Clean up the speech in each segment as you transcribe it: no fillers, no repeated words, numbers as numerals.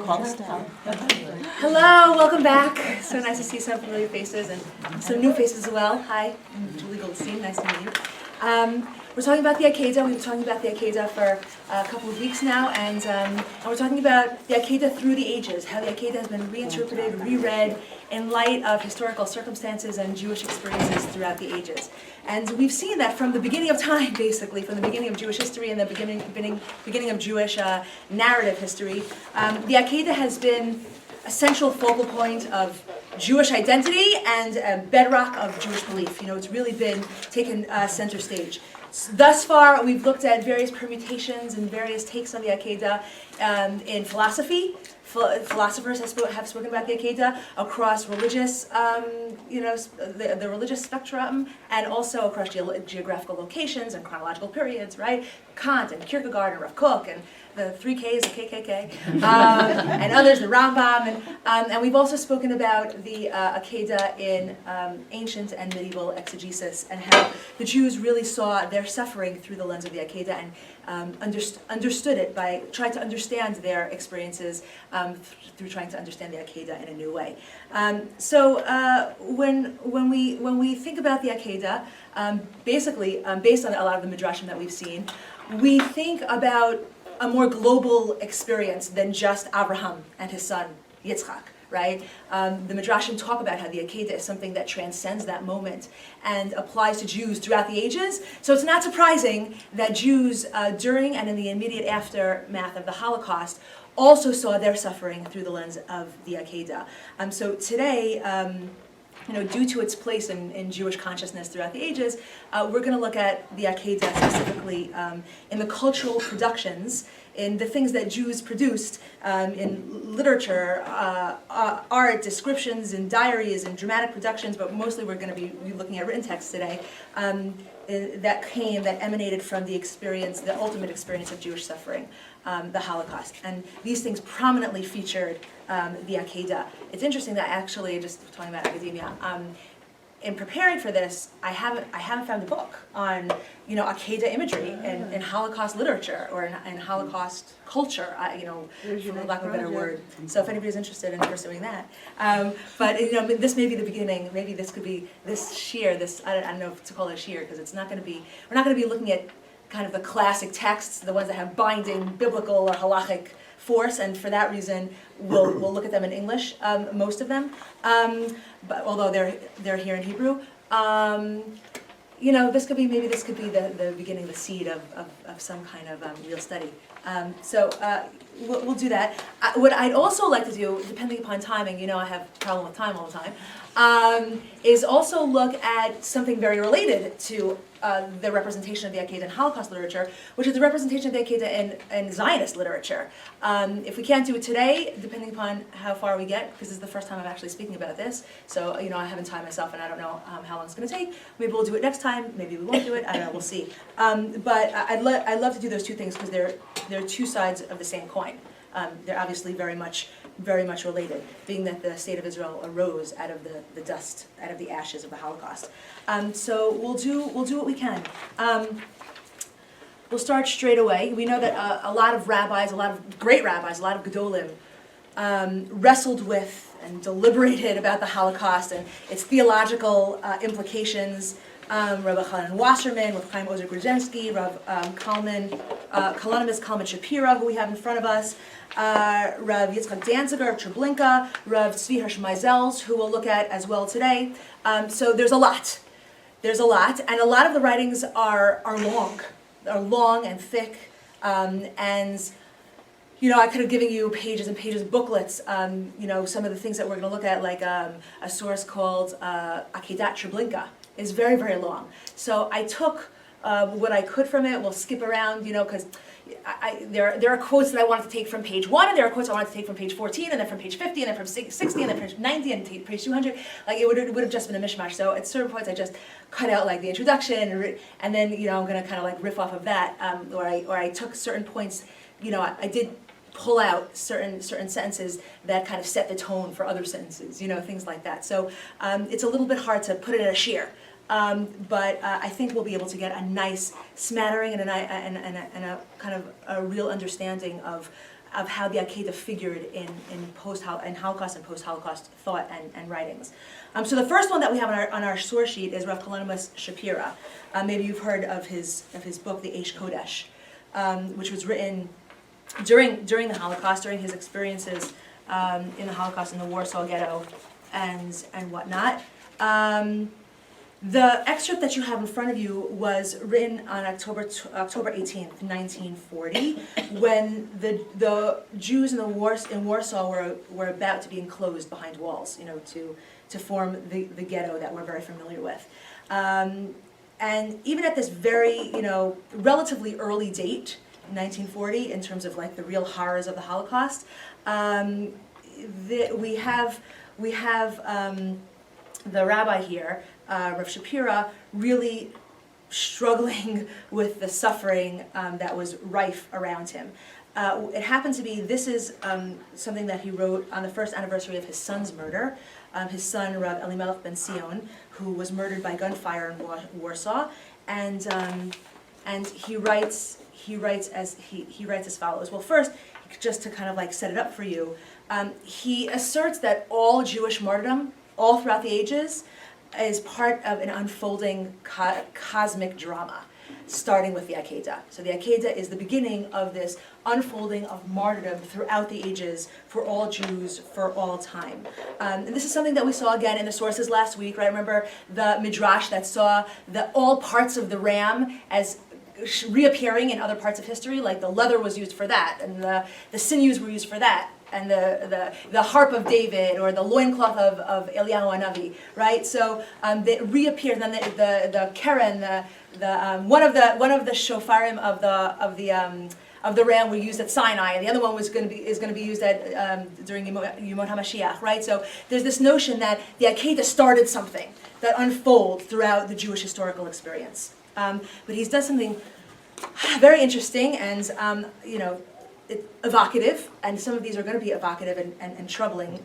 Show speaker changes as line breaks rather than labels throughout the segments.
Goldstein.
Hello, welcome back. So nice to see some familiar faces and some new faces as well. Hi, I'm Julie Goldstein, nice to meet you. We're talking about the Akedah. We've been talking about the Akedah for a couple of weeks now, and we're talking about the Akedah through the ages, how the Akedah has been reinterpreted, reread in light of historical circumstances and Jewish experiences throughout the ages. And we've seen that from the beginning of time, basically, from the beginning of Jewish history and the beginning of Jewish narrative history. The Akedah has been a central focal point of Jewish identity and a bedrock of Jewish belief. You know, it's really been taken center stage. Thus far, we've looked at various permutations and various takes on the Akedah in philosophy. Philosophers have spoken about the Akedah across religious, the religious spectrum, and also across geographical locations and chronological periods, right? Kant and Kierkegaard and Rav Kook and the 3Ks, the KKK, and others, the Rambam, and we've also spoken about the Akedah in ancient and medieval exegesis and how the Jews really saw their suffering through the lens of the Akedah and understood it by trying to understand their experiences through trying to understand the Akedah in a new way. So when we think about the Akedah, basically based on a lot of the midrashim that we've seen, we think about a more global experience than just Abraham and his son Yitzchak, right? The midrashim talk about how the Akedah is something that transcends that moment and applies to Jews throughout the ages. So it's not surprising that Jews during and in the immediate aftermath of the Holocaust also saw their suffering through the lens of the Akedah. So today, due to its place in Jewish consciousness throughout the ages, we're going to look at the Akedah specifically in the cultural productions, in the things that Jews produced in literature, art, descriptions, in diaries, and dramatic productions, but mostly we're going to be looking at written texts today, that emanated from the experience, the ultimate experience of Jewish suffering, the Holocaust. And these things prominently featured the Akedah. It's interesting that actually, just talking about academia, in preparing for this, I haven't found a book on Akedah imagery in Holocaust literature or in Holocaust culture, for lack of a better word. So if anybody's interested in pursuing that, but this may be the beginning. Maybe this could be this shiur. I don't know if to call it a shiur because it's not going to be. We're not going to be looking at kind of the classic texts, the ones that have binding biblical or halachic force, and for that reason, we'll look at them in English, most of them. But although they're here in Hebrew, this could be the beginning, the seed of some kind of real study. So we'll do that. What I'd also like to do, depending upon timing, I have a problem with time all the time, is also look at something very related to the representation of the Akedah in Holocaust literature, which is the representation of the Akedah in Zionist literature. If we can't do it today, depending upon how far we get, because this is the first time I'm actually speaking about this, so I haven't timed myself and I don't know how long it's going to take. Maybe we'll do it next time, maybe we won't do it, I don't know, we'll see. But I'd love to do those two things because they're two sides of the same coin. They're obviously very much related, being that the state of Israel arose out of the dust, out of the ashes of the Holocaust. So we'll do what we can. We'll start straight away. We know that a lot of rabbis, a lot of great rabbis, a lot of gedolim, wrestled with and deliberated about the Holocaust and its theological implications. Rabbi Chanan Wasserman, with Chaim Ozer Grudzinski, Rav Kalonymus Kalman Shapira, who we have in front of us, Rav Yitzchak Danziger of Treblinka, Rav Tzvi Hirsch Meisels, who we'll look at as well today. So there's a lot. There's a lot, and a lot of the writings are long and thick, and I could have given you pages and pages of booklets. Some of the things that we're going to look at, like a source called Akedah Treblinka, is very, very long. So I took what I could from it. We'll skip around, because there are quotes that I wanted to take from page 1, and there are quotes I wanted to take from page 14, and then from page 50, and then from 60, and then from page 90, and page 200. Like, it would have just been a mishmash. So at certain points, I just cut out like the introduction, and then I'm going to kind of like riff off of that, or I took certain points. I did pull out certain sentences that kind of set the tone for other sentences, things like that. So it's a little bit hard to put it in a shiur. But I think we'll be able to get a nice smattering and a kind of a real understanding of how the Akedah figured in Holocaust and post-Holocaust thought and writings. So the first one that we have on our source sheet is Rav Kalonymus Shapira. Maybe you've heard of his book, The Eish Kodesh, which was written during the Holocaust, during his experiences in the Holocaust, in the Warsaw Ghetto, and whatnot. The excerpt that you have in front of you was written on October 18th, 1940, when the Jews in Warsaw were about to be enclosed behind walls, to form the ghetto that we're very familiar with. And even at this very, relatively early date, 1940, in terms of like the real horrors of the Holocaust, we have the rabbi here, Rav Shapira, really struggling with the suffering that was rife around him. It happened to be, this is something that he wrote on the first anniversary of his son's murder. His son, Rav Elimelech ben Sion, who was murdered by gunfire in Warsaw, and he writes as follows. Well, first, just to kind of like set it up for you, he asserts that all Jewish martyrdom, all throughout the ages, is part of an unfolding cosmic drama, starting with the Akedah. So the Akedah is the beginning of this unfolding of martyrdom throughout the ages for all Jews for all time. And this is something that we saw again in the sources last week, right? Remember the Midrash that saw all parts of the ram as reappearing in other parts of history, like the leather was used for that, and the sinews were used for that, and the harp of David, or the loincloth of Eliyahu Hanavi, right? So they reappeared. And then the keren, one of the shofarim of the ram were used at Sinai, and the other one is going to be used at during Yemot HaMashiach, right? So there's this notion that the Akedah started something that unfolds throughout the Jewish historical experience. But he's done something very interesting and evocative, and some of these are going to be evocative and troubling,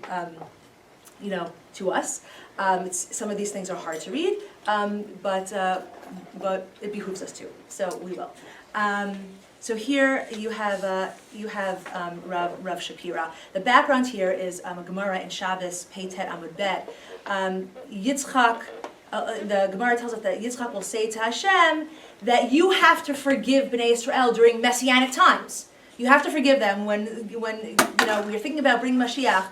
to us. Some of these things are hard to read, but it behooves us to, so we will. So here you have Rav Shapira. The background here is a Gemara in Shabbos Peitet Amud Bet. Yitzchak. The Gemara tells us that Yitzchak will say to Hashem that you have to forgive Bnei Israel during messianic times. You have to forgive them when you're thinking about bringing Mashiach.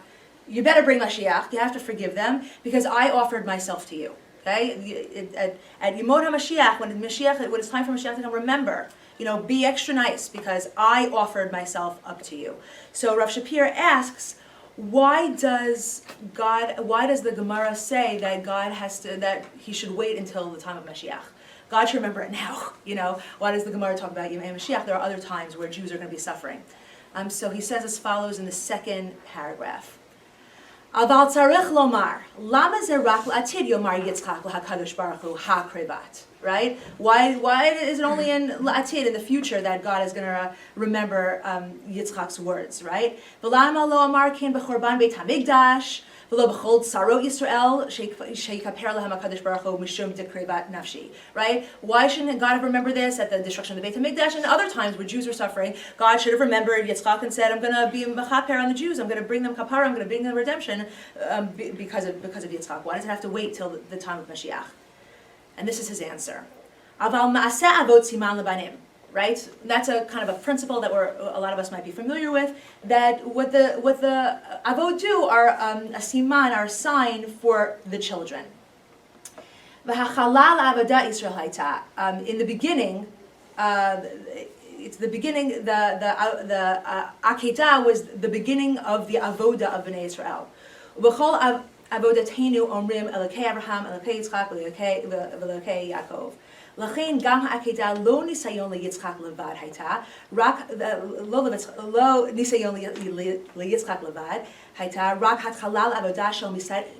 You better bring Mashiach. You have to forgive them because I offered myself to you. Okay, at Yemot HaMashiach, when it's time for Mashiach to come, remember, be extra nice because I offered myself up to you. So Rav Shapir asks, why does the Gemara say that that he should wait until the time of Mashiach? God should remember it now. Why does the Gemara talk about Yemei Mashiach? There are other times where Jews are going to be suffering. So he says as follows in the second paragraph. Aval tzarich lomar, lama ze rak la'atid yomar Yitzchak l'HaKadosh Baruch Hu ha'krevat. Right? Why is it only in la'atid, in the future, that God is going to remember Yitzchak's words? Right? V'lama lo amar ken b'chorban beit hamikdash v'lo b'chol tzarot Yisrael sheikaper lahem HaKadosh Baruch Hu mishum dekrevat nafshi. Right? Why shouldn't God have remembered this at the destruction of the Beit HaMikdash and other times where Jews were suffering? God should have remembered Yitzchak and said, I'm going to be mechaper on the Jews. I'm going to bring them kapara. I'm going to bring them redemption because of Yitzchak. Why does it have to wait till the time of Mashiach? And this is his answer. Aval ma'aseh avot siman lebanim. Right? That's a kind of a principle that a lot of us might be familiar with. That what the avot do are a siman, are a sign for the children. V'hachalal avodat Yisrael hayta. In the beginning, it's the beginning. The Akedah was the beginning of the avoda of Bnei Israel. V'chol avodatenu omrim Elokei Abraham, Elokei Yitzchak, Elokei Yaakov. לכן גם העקדה לא ניסיון ליצחק לבד הייתה, לא ניסיון ליצחק לבד הייתה, רק התחלה לעבודה של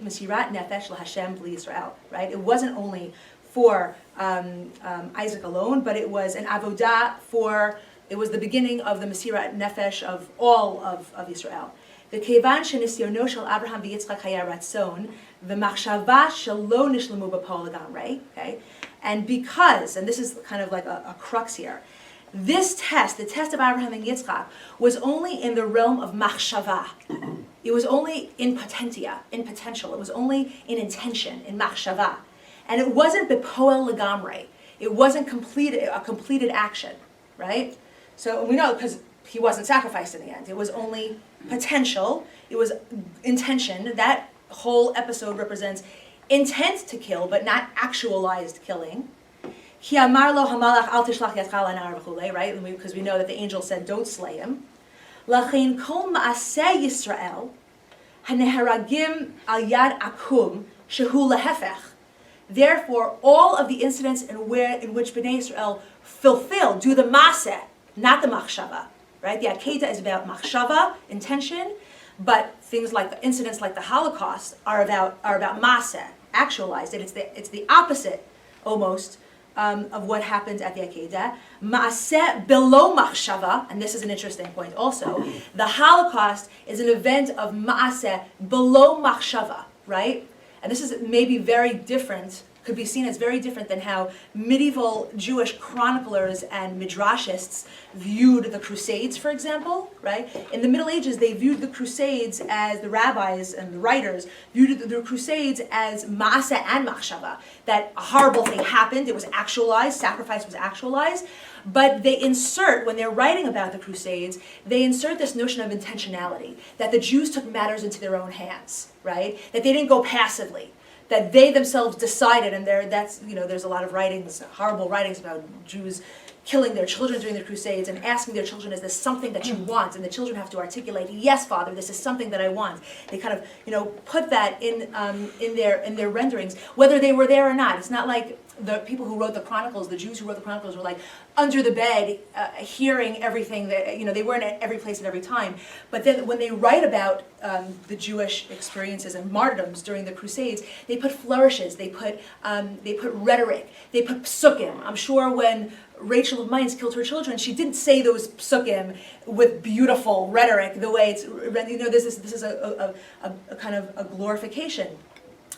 מסירת נפש להשם בלי ישראל. Right? It wasn't only for Isaac alone, but it was an avodah it was the beginning of the mesirat nefesh of all of Israel. וכיוון שניסיונו של אברהם ויצחק היה רצון, ומחשבה שלא נשלמו בפועל לגמרי, okay? And because, and this is kind of like a crux here, this test, the test of Abraham and Yitzchak, was only in the realm of machshava. It was only in potentia, in potential. It was only in intention, in machshava. And it wasn't bepoel legamre. It wasn't a completed action, right? So we know because he wasn't sacrificed in the end. It was only potential. It was intention. That whole episode represents intent to kill, but not actualized killing. Right? Because we know that the angel said, don't slay him. Lachein kol ma'aseh Yisrael haneharagim al yad akum shehu lehefech. Therefore, all of the incidents in which Bnei Israel do the maseh, not the machshava. Right? The Akedah is about machshava, intention, but things like the incidents like the Holocaust are about maseh, actualized. And it's the opposite, almost, of what happened at the Akedah. Maaseh below machshava, and this is an interesting point also. The Holocaust is an event of maaseh below machshava, right? And this is maybe very different, could be seen as very different than how medieval Jewish chroniclers and midrashists viewed the Crusades, for example, right? In the Middle Ages, they viewed the Crusades as, the rabbis and the writers viewed the Crusades as maaseh and machshava, that a horrible thing happened, it was actualized, sacrifice was actualized, but they insert, when they're writing about the Crusades, they insert this notion of intentionality, that the Jews took matters into their own hands, right? That they didn't go passively, that they themselves decided, and there's a lot of writings, horrible writings about Jews killing their children during the Crusades and asking their children, is this something that you want? And the children have to articulate, yes, Father, this is something that I want. They kind of, put that in their renderings, whether they were there or not. It's not like the people who wrote the Chronicles, the Jews who wrote the Chronicles, were like under the bed, hearing everything that, they weren't at every place at every time. But then when they write about the Jewish experiences and martyrdoms during the Crusades, they put flourishes, they put rhetoric, they put psukim. I'm sure when Rachel of Mainz killed her children, she didn't say those psukim with beautiful rhetoric the way it's, this is a kind of a glorification.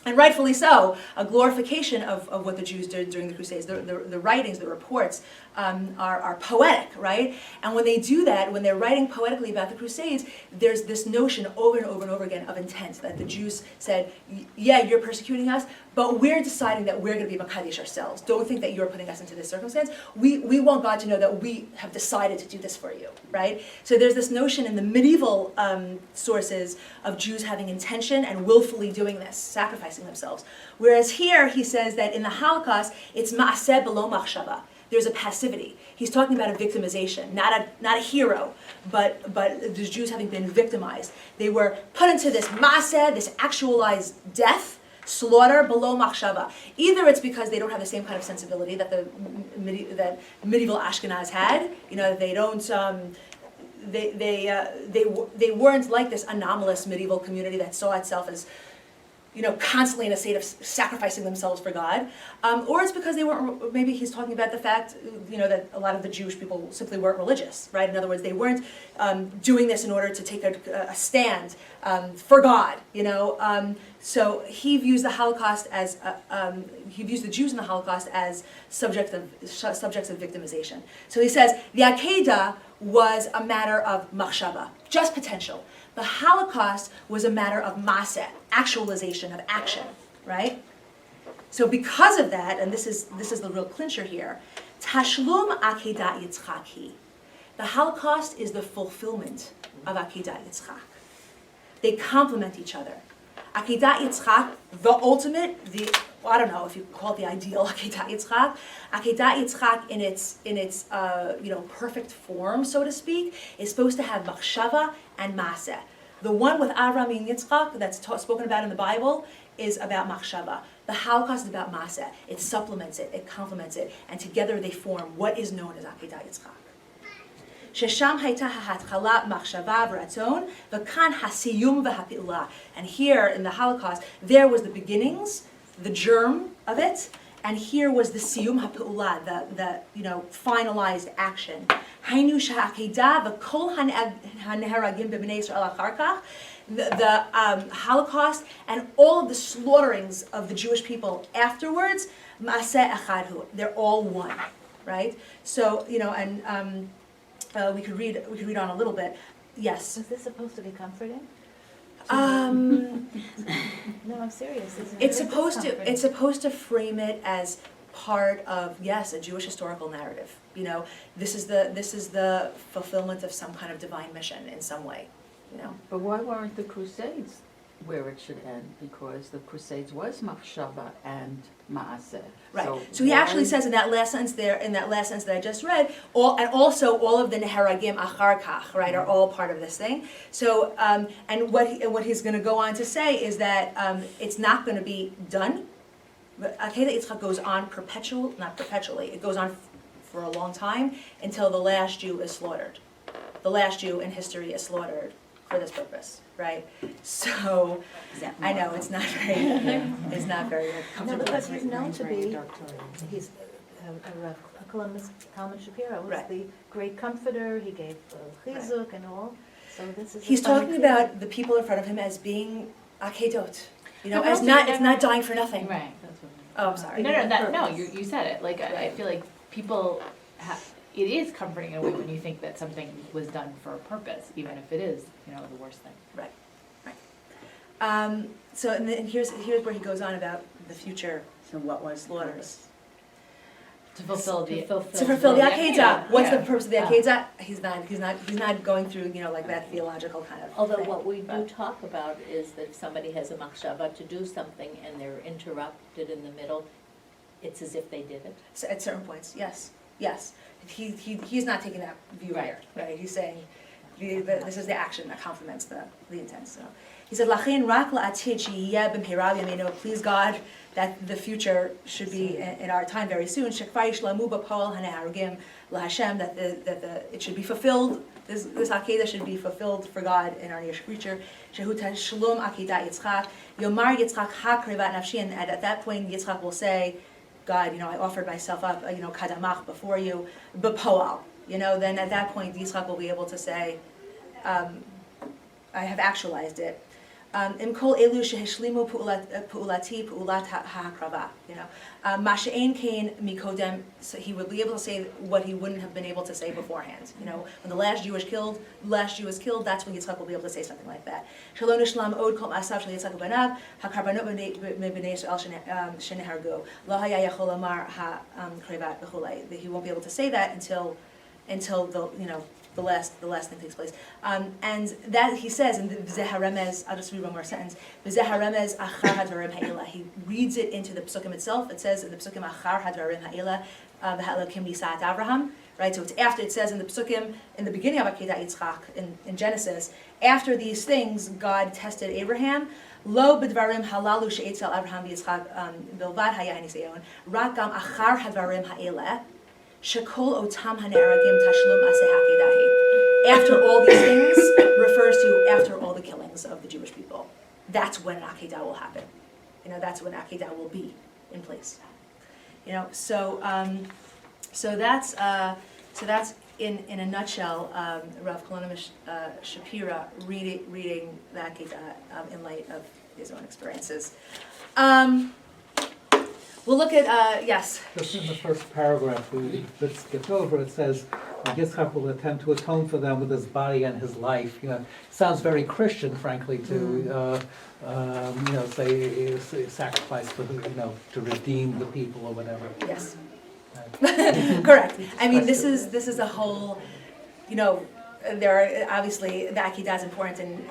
And rightfully so, a glorification of what the Jews did during the Crusades. The writings, the reports are poetic, right? And when they do that, when they're writing poetically about the Crusades, there's this notion over and over and over again of intent, that the Jews said, yeah, you're persecuting us, but we're deciding that we're going to be Makadish ourselves. Don't think that you're putting us into this circumstance. We want God to know that we have decided to do this for you, right? So there's this notion in the medieval sources of Jews having intention and willfully doing this, sacrificing themselves. Whereas here he says that in the Holocaust, it's ma'aseh below machshava. There's a passivity. He's talking about a victimization, not a hero, but the Jews having been victimized. They were put into this maseh, this actualized death, slaughter below machshava. Either it's because they don't have the same kind of sensibility that that medieval Ashkenaz had. They don't. They weren't like this anomalous medieval community that saw itself as, constantly in a state of sacrificing themselves for God, or it's because they weren't. Maybe he's talking about the fact, that a lot of the Jewish people simply weren't religious, right? In other words, they weren't doing this in order to take a stand for God, So he views the Holocaust as he views the Jews in the Holocaust as subjects of victimization. So he says the Akedah was a matter of machshava, just potential. The Holocaust was a matter of maseh, actualization, of action, right? So because of that, and this is the real clincher here, tashlum Akedah Yitzchak. The Holocaust is the fulfillment of Akedah Yitzchak. They complement each other. Akedah Yitzchak, the ultimate, I don't know if you call it the ideal Akedah Yitzchak. Akedah Yitzchak in its perfect form, so to speak, is supposed to have machshava and maseh. The one with Avraham and Yitzchak that's spoken about in the Bible is about machshava. The Holocaust is about maseh. It supplements it, it complements it, and together they form what is known as Akedah Yitzchak. Shesham hayta ha'hatchala machshava v'ratzon v'kan hasiyum v'hap'ilah. And here in the Holocaust, there was the beginnings, the germ of it, and here was the siyum ha'p'ilah, the finalized action. Hainu sha'akedah v'kol ha'neharagim b'bnei Yisrael achar kach. The Holocaust and all of the slaughterings of the Jewish people afterwards, ma'aseh echad hu. They're all one. right? So, and we could read on a little bit. Yes.
Is this supposed to be comforting?
Um,
No, I'm serious. Isn't it?
it's supposed to frame it as part of, yes, a Jewish historical narrative. This is the fulfillment of some kind of divine mission in some way.
But why weren't the Crusades where it should end? Because the Crusades was machshava and maaseh.
Right. So he actually says in that last sentence that I just read, and also all of the neheragim achar kach, right, are all part of this thing. So and what he's going to go on to say is that it's not going to be done. But Akedah Yitzchak goes on not perpetually. It goes on for a long time until the last Jew is slaughtered. The last Jew in history is slaughtered for this purpose, right? So I know it's not very
No,
comfortable.
because he's known to be, he's Columbus Talmud Shapiro was
Right.
the great comforter. He gave chizuk and all. So this is.
He's talking about the people in front of him as being akedot, as it's not dying for nothing.
Right, that's what
Oh, I'm sorry.
No, you said it. Like, I feel like people it is comforting in a way when you think that something was done for a purpose, even if it is, the worst thing.
Right. So, and here's where he goes on about the future.
So what was
slaughters?
To fulfill the
Akedah. What's the purpose of the
Yeah.
Akedah? He's not going through, like that theological kind of
Although
thing.
what we do talk about is that if somebody has a machshava to do something and they're interrupted in the middle, it's as if they did it.
So at certain points, yes. He's not taking that view
Right.
here, right? He's saying this is the action that complements the intent. So he said, "Lachin rak la'atid sheyeh b'mheirav yameinu." Please God that the future should be in our time very soon. Shekvar yishlamu b'pol haneharugim laHashem, that it should be fulfilled. This Akedah should be fulfilled for God in our near future. Shehu tashlum Akedah Yitzchak Yomar Yitzchak hakrevat nafshi, and at that point Yitzchak will say, God, I offered myself up, kadamach before you, b'poal. Then at that point Yitzchak will be able to say, I have actualized it. Im kol elu shehishlimu pu'ulati pu'ulat ha'akrava. Masha'ein kain mikodem. So he would be able to say what he wouldn't have been able to say beforehand. When the last Jew is killed, that's when Yitzchak will be able to say something like that. Shalom nishlam od kol ma'asav shel Yitzchak banav hakarbanot b'nei Yisrael shenehargu lo haya yachol amar ha'krevat b'chulei. He won't be able to say that until the last thing takes place. And that he says in the V'zeh HaRemez, I'll just read one more sentence. V'zeh HaRemez achar hadvarim ha'ila. He reads it into the psukim itself. It says in the psukim achar hadvarim ha'ila v'ha'elokim nisa'at Avraham. Right, so it's after, it says in the psukim, in the beginning of Akedah Yitzchak, in Genesis, after these things, God tested Abraham. Lo b'dvarim halalu she'etzel Avraham v'Yitzchak bilvad haya nisayon, rak gam achar hadvarim ha'ila. Shekol otam hane'aragim tashlum aseh hakedahi. After all these things refers to after all the killings of the Jewish people. That's when Akedah will happen. That's when Akedah will be in place. So that's in a nutshell, Rav Kalonish Shapira reading the Akedah in light of his own experiences. We'll look at, yes.
Just in the first paragraph, let's skip over, it says, Yitzchak will attempt to atone for them with his body and his life. Sounds very Christian, frankly, to, say sacrifice for, to redeem the people or whatever.
Yes. Correct. I mean, this is a whole, there are, obviously, the Akedah is important in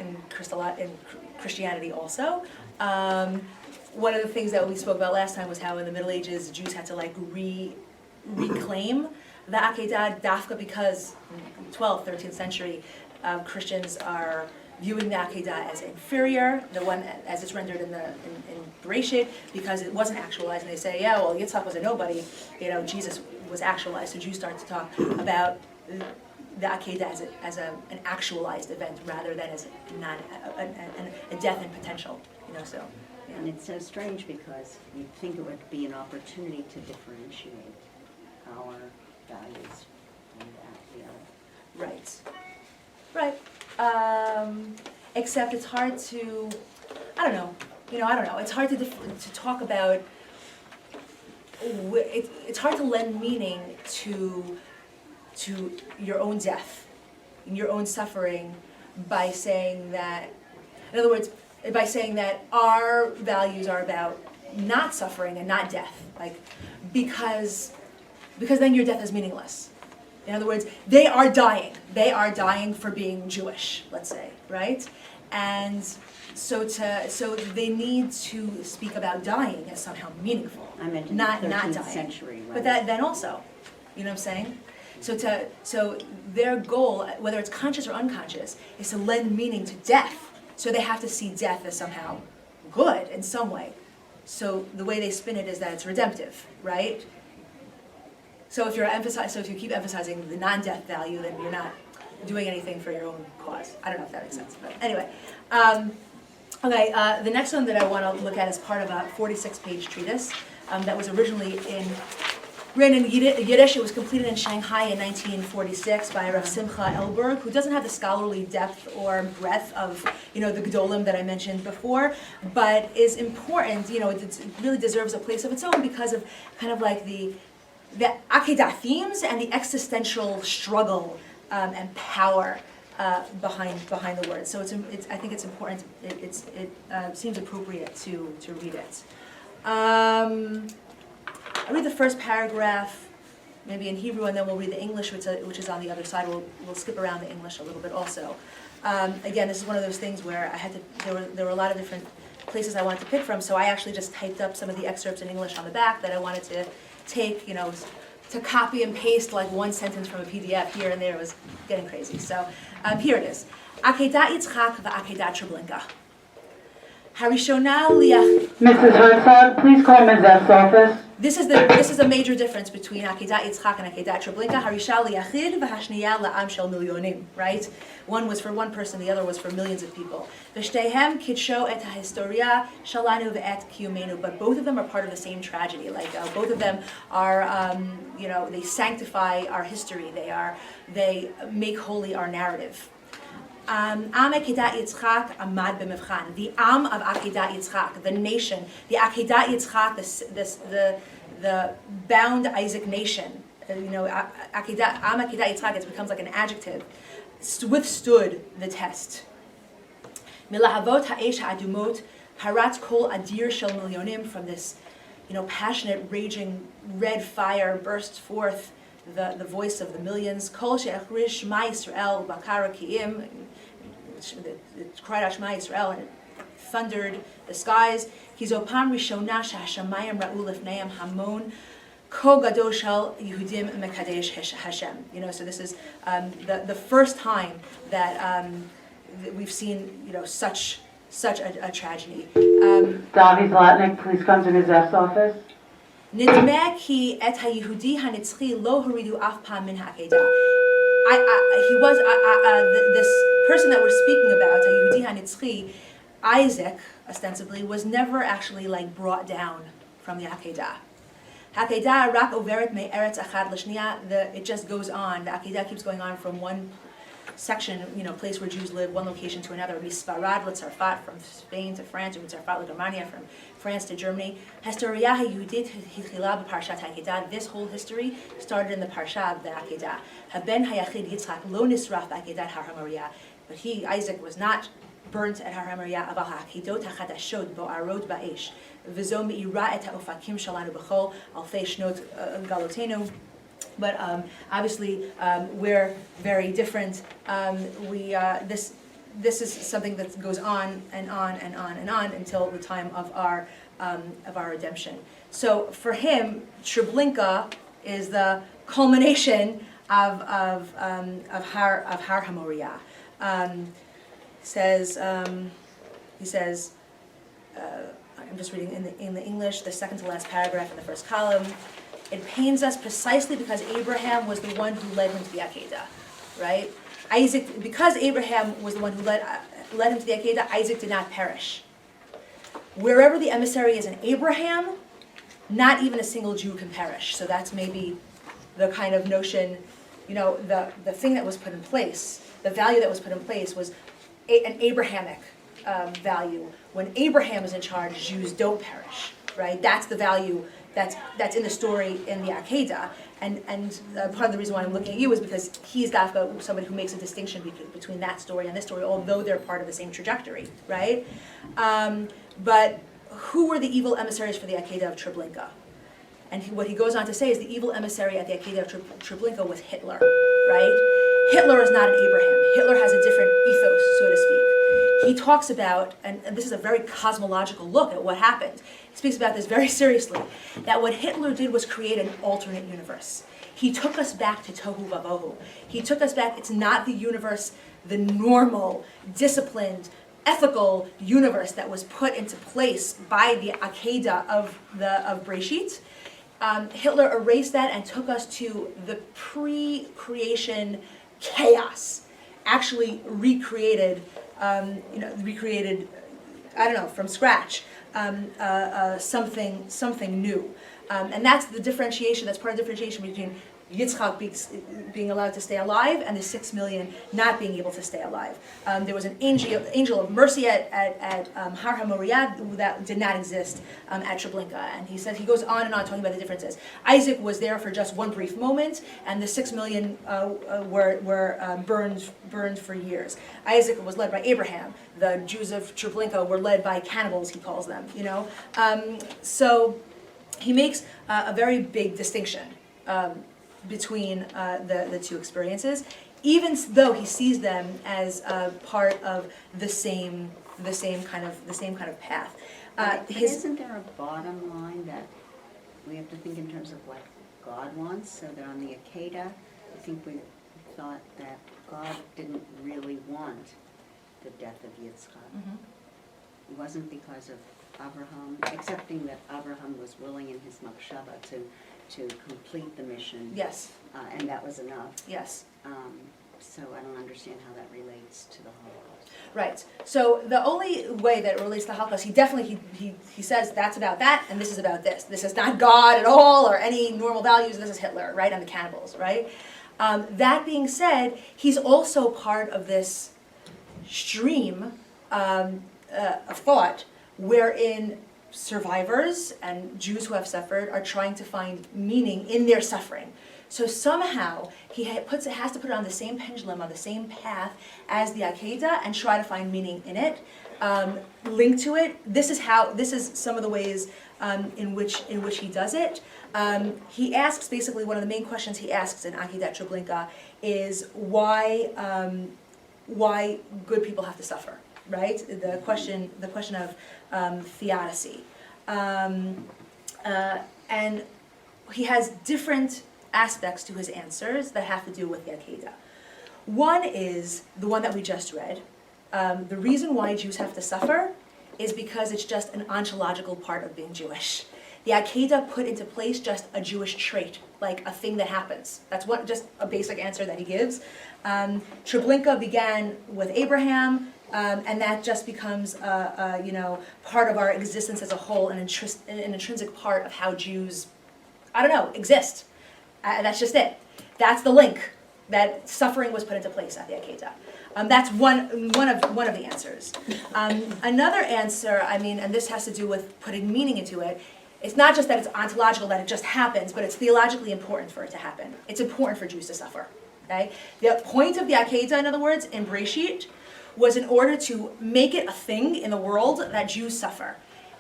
Christianity also. One of the things that we spoke about last time was how in the Middle Ages Jews had to reclaim the Akedah dafka because in the 12th, 13th century Christians are viewing the Akedah as inferior, the one as it's rendered in Bereshit, because it wasn't actualized, and they say, yeah, well, Yitzchak was a nobody, Jesus was actualized. So Jews start to talk about the Akedah as an actualized event rather than as a death in potential, So. Yeah.
And it's so strange because you'd think it would be an opportunity to differentiate our values from the other.
Right. Except it's hard to, I don't know. It's hard to talk about it's hard to lend meaning to your own death, your own suffering, by saying that, in other words, by saying that our values are about not suffering and not death, like, because then your death is meaningless. In other words, they are dying for being Jewish, let's say, right? And so they need to speak about dying as somehow meaningful,
I meant in
not
the 13th
dying.
century, right?
But then also, you know what I'm saying? So their goal, whether it's conscious or unconscious, is to lend meaning to death. So they have to see death as somehow good in some way. So the way they spin it is that it's redemptive, right? So if you keep emphasizing the non-death value, then you're not doing anything for your own cause. I don't know if that makes sense, but anyway. The next one that I want to look at is part of a 46-page treatise that was originally written in Yiddish. It was completed in Shanghai in 1946 by Rav Simcha Elberg, who doesn't have the scholarly depth or breadth of, the Gedolim that I mentioned before, but is important. It really deserves a place of its own because of kind of like the Akedah themes and the existential struggle and power behind the words. So I think it's important. It seems appropriate to read it. I'll read the first paragraph, maybe in Hebrew, and then we'll read the English, which is on the other side. We'll skip around the English a little bit also. Again, this is one of those things where there were a lot of different places I wanted to pick from, so I actually just typed up some of the excerpts in English on the back that I wanted to take, to copy and paste like one sentence from a PDF here and there. It was getting crazy. So here it is. Akedah Yitzchak v'Akedah Treblinka. Harishona liach.
Mrs. Herzog, please call Ms. F's office.
This is a major difference between Akedah Yitzchak and Akedah Treblinka. Harisha liyachid v'hashniya la'am shel milyonim. Right? One was for one person, the other was for millions of people. V'shteihem kidsho et hahistoria shalanu ve'et kiyumenu. But both of them are part of the same tragedy. Like both of them are, they sanctify our history. They make holy our narrative. Am Akedah Yitzchak amad b'mevchan. The Am of Akedah Yitzchak, the nation, the Akedah Yitzchak, the bound Isaac nation. Am Akedah Yitzchak, it becomes like an adjective. Withstood the test. Milahavot ha'esh ha'adumot harat kol adir shel milyonim. From this, passionate, raging red fire bursts forth the voice of the millions. Kol she'achrish Shema Yisrael bakara ki'im. It cried out Shema Yisrael and it thundered the skies. Kizopam rishona she'hashamayim ra'u lifneim hamon ko gadol shel Yehudim mekadesh Hashem. So this is the first time that we've seen such a tragedy.
Davi Zlatnik, please come to Ms. F's office.
Nidmeh ki et haYehudi hanitzchi lo horidu af pam min ha'akedah. This person that we're speaking about, haYehudi hanitzchi, Isaac, ostensibly, was never actually brought down from the Akedah. Akedah rak overet me'eretz achad l'shniya. It just goes on. The Akedah keeps going on from one section, place where Jews live, one location to another. Misparad l'Tzarfat, from Spain to France, or Tzarfat l'Germania, from France to Germany. Historia ha'Yehudit hitchila b'Parshat Akedah. This whole history started in the Parsha of the Akedah. Haben hayachid Yitzchak lo nisraf b'Akedat Har HaMoriah. But Isaac, was not burnt at Har HaMoriah. Aval ha'akidot ha'chadashot bo'arot ba'esh. V'zo me'ira et ha'ofakim shalanu b'chol alfei shnot galotenu. But obviously, we're very different. This is something that goes on and on and on and on until the time of our redemption. So for him, Treblinka is the culmination of Har HaMoriah. He says. I'm just reading in the English, the second to last paragraph in the first column. It pains us precisely because Abraham was the one who led him to the Akedah, right? Because Abraham was the one who led him to the Akedah, Isaac did not perish. Wherever the emissary is in Abraham, not even a single Jew can perish. So that's maybe the kind of notion, the thing that was put in place, the value that was put in place was an Abrahamic value. When Abraham is in charge, Jews don't perish, right? That's the value that's in the story in the Akedah. And part of the reason why I'm looking at you is because he's Dafka, somebody who makes a distinction between that story and this story, although they're part of the same trajectory, right? But who were the evil emissaries for the Akedah of Treblinka? And what he goes on to say is the evil emissary at the Akedah of Treblinka was Hitler, right? Hitler is not an Abraham. Hitler has a different ethos, so to speak. He talks about, and this is a very cosmological look at what happened, he speaks about this very seriously, that what Hitler did was create an alternate universe. He took us back to Tohu Vavohu. He took us back, it's not the universe, the normal, disciplined, ethical universe that was put into place by the Akedah of Breshit. Hitler erased that and took us to the pre-creation chaos, actually recreated, I don't know, from scratch, something new. And that's the differentiation, that's part of the differentiation between Yitzchak being allowed to stay alive and the 6 million not being able to stay alive. There was an angel of mercy at Har HaMoriah that did not exist at Treblinka. And he goes on and on talking about the differences. Isaac was there for just one brief moment, and the 6 million were burned for years. Isaac was led by Abraham. The Jews of Treblinka were led by cannibals, he calls them. So he makes a very big distinction between the two experiences, even though he sees them as part of the same kind of path.
But isn't there a bottom line that we have to think in terms of what God wants? So that on the Akedah, I think we thought that God didn't really want the death of Yitzchak.
Mhm.
It wasn't because of Abraham, accepting that Abraham was willing in his machshava to complete the mission.
Yes,
And that was enough.
yes.
So I don't understand how that relates to the Holocaust.
Right. So the only way that it relates to the Holocaust, he says that's about that, and this is about this. This is not God at all, or any normal values. This is Hitler, right, and the cannibals, right? That being said, he's also part of this stream of thought wherein survivors and Jews who have suffered are trying to find meaning in their suffering. So somehow he has to put it on the same pendulum, on the same path as the Akedah, and try to find meaning in it, link to it. This is some of the ways in which he does it. He asks, basically one of the main questions he asks in Akedah Treblinka is why good people have to suffer, right? The question of theodicy, and he has different aspects to his answers that have to do with the Akedah. One is the one that we just read. The reason why Jews have to suffer is because it's just an ontological part of being Jewish. The Akedah put into place just a Jewish trait, like a thing that happens. That's just a basic answer that he gives. Treblinka began with Abraham, and that just becomes part of our existence as a whole, an intrinsic part of how Jews, exist. That's just it. That's the link. That suffering was put into place at the Akedah. That's one of the answers. Another answer, and this has to do with putting meaning into it. It's not just that it's ontological, that it just happens, but it's theologically important for it to happen. It's important for Jews to suffer. Okay? The point of the Akedah, in other words, in Breshit, was in order to make it a thing in the world that Jews suffer.